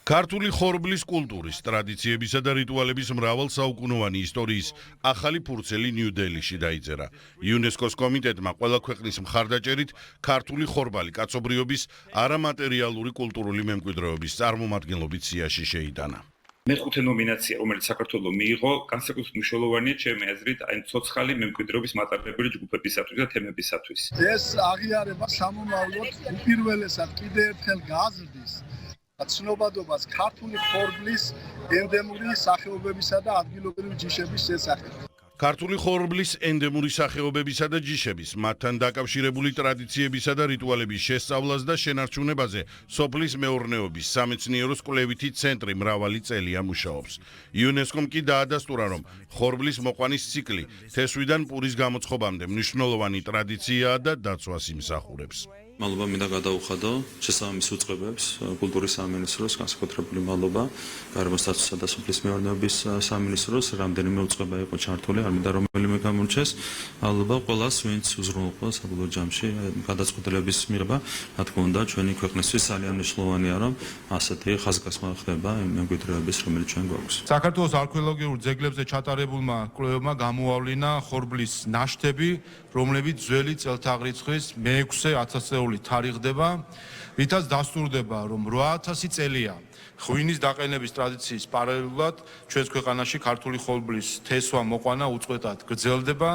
ქართული ხორბლის კულტურის, ტრადიციებისა და რიტუალების მრავალსაუკუნოვანი ისტორიის ახალი ფურცელი ნიუ-დელიში დაიწერა. იუნესკოს კომიტეტმა ყველა ქვეყნის მხარდაჭერით ქართული ხორბალი კაცობრიობის არამატერიალური კულტურული მემკვიდრეობის წარმომადგენლობით სიაში შეიტანა. მეხუთე ნომინაცია, რომელიც საქართველოს მიიღო, განსაკუთრებით მნიშვნელოვანია ჩემი აზრით, აი ცოცხალი მემკვიდრეობის მატარებელი ჯგუფებისათვის და თემებისათვის. ეს აღიარება სამომავლოდ უპირველესად კიდევ ერთხელ გააზრდის ცნობადობას ქართული ხორბლის ენდემური სახეობებისა და ადგილობრივი ჯიშების შესახებ. ქართული ხორბლის ენდემური სახეობებისა და ჯიშების, მათთან დაკავშირებული ტრადიციებისა და რიტუალების შესწავლას და შენარჩუნებაზე სოფლის მეურნეობის სამეცნიერო კვლევითი ცენტრი მრავალი წელია მუშაობს. იუნესკომ კი დაადასტურა, რომ ხორბლის მოყვანის ციკლი თესვიდან პურის გამოცხობამდე მნიშვნელოვანი ტრადიციაა და დაცვას იმსახურებს. მადლობა მინდა გადაუხადო შესაბამის უწყებებს კულტურის სამინისტროს განსაკუთრებული მადლობა გარემოს დაცვისა და სოფლის მეურნეობის სამინისტროს რამდენიმე უწყება იყო ჩართული არ მინდა რომელიმე გამორჩეს მადლობა ყველას ვინც უზრუნველყო საბოლოო ჯამში გადაწყვეტილების მიღება რა თქმა უნდა ჩვენი ქვეყნისთვის ძალიან მნიშვნელოვანია რომ ასეთი ხაზგასმა ხდება იმ მემკვიდრეობის რომელიც ჩვენ გვაქვს საქართველოს არქეოლოგიურ ძეგლებზე ჩატარებულმა კვლევებმა გამოავლინა ხორბლის ნაშთები რომლებიც ძველი წელთაღრიცხვის მე-6 ათასეული თარიღდება, რითაც დასტურდება, რომ 8000 წელია ღვინის დაყენების ტრადიციის პარალელურად ჩვენს ქვეყანაში ქართული ხორბლის თესვა მოყვანა უწყვეტად გრძელდება,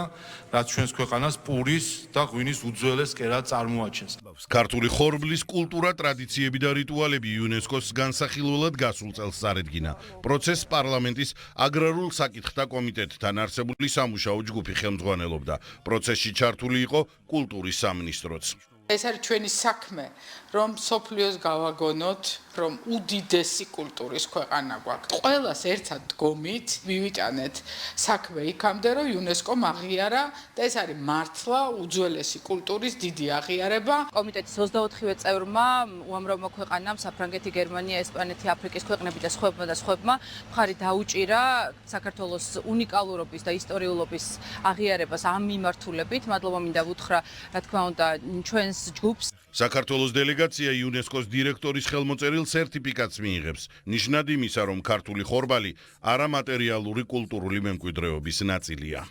რაც ჩვენს ქვეყანას პურის და ღვინის უძველეს კერად წარმოაჩენს. ქართული ხორბლის კულტურა, ტრადიციები და რიტუალები იუნესკოს განსახილველად გასულ წელს წარადგინა. პროცესს პარლამენტის აგრარულ საკითხთა კომიტეტთან არსებული სამუშაო ჯგუფი ხელმძღვანელობდა. პროცესში ჩართული იყო კულტურის სამინისტროც. ეს არის ჩვენი საქმე, რომ სოფლიოს გავაგონოთ, რომ უდიდესი კულტურის ქვეყანა გვაქვს. ყველას ერთად დგომით მივიტანეთ საქმე იქამდე, რომ იუნესკომ აღიარა და ეს არის მართლა უძველესი კულტურის დიდი აღიარება. კომიტეტის 24-ვე წევრმა უამრავმა ქვეყანამ, საფრანგეთი, გერმანია, ესპანეთი, აფრიკის ქვეყნები და სხვებმა მხარი დაუჭირა საქართველოს უნიკალურობის და ისტორიულობის აღიარებას ამ მიმართულებით. მადლობა მინდა ვუთხრა, რა თქმა უნდა, ჩვენს ჯგუფს. საქართველოს დელეგაცია იუნესკოს დირექტორის ხელმოწერილ სერტიფიკატს მიიღებს. ნიშნად იმისა, რომ ქართული ხორბალი არამატერიალური კულტურული მემკვიდრეობის ნაწილია.